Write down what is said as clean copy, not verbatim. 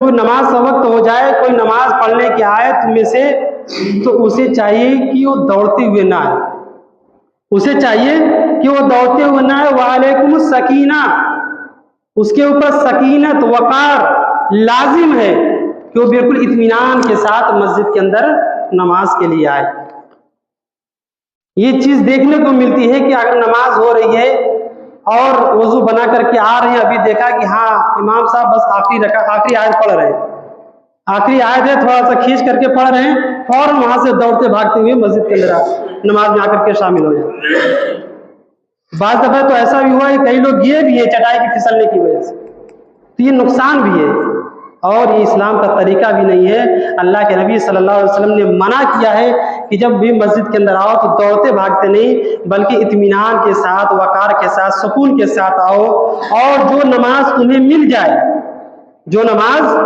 کوئی نماز کا وقت ہو جائے، کوئی نماز پڑھنے کی آیت میں سے، تو اسے چاہیے کہ وہ دوڑتے ہوئے نہ آئے، اسے چاہیے کہ وہ دوڑتے ہوئے نہ آئے۔ وعلیکم السکینہ، اس کے اوپر سکینت وقار لازم ہے کہ وہ بالکل اطمینان کے ساتھ مسجد کے اندر نماز کے لیے آئے۔ یہ چیز دیکھنے کو ملتی ہے کہ اگر نماز ہو رہی ہے اور وضو بنا کر کے آ رہے ہیں، ابھی دیکھا کہ ہاں امام صاحب بس آخری آیت پڑھ رہے ہیں، آخری آیت ہے، تھوڑا سا کھینچ کر کے پڑھ رہے ہیں، فوراً وہاں سے دوڑتے بھاگتے ہوئے مسجد کے اندر نماز میں آ کر کے شامل ہو جائے۔ بعض دفعہ تو ایسا بھی ہوا ہے کئی لوگ گئے بھی ہیں چٹائی کی پھسلنے کی وجہ سے، تو یہ نقصان بھی ہے اور یہ اسلام کا طریقہ بھی نہیں ہے۔ اللہ کے نبی صلی اللہ علیہ وسلم نے منع کیا ہے کہ جب بھی مسجد کے اندر آؤ تو دوڑتے بھاگتے نہیں، بلکہ اطمینان کے ساتھ، وقار کے ساتھ، سکون کے ساتھ آؤ، اور جو نماز تمہیں مل جائے، جو نماز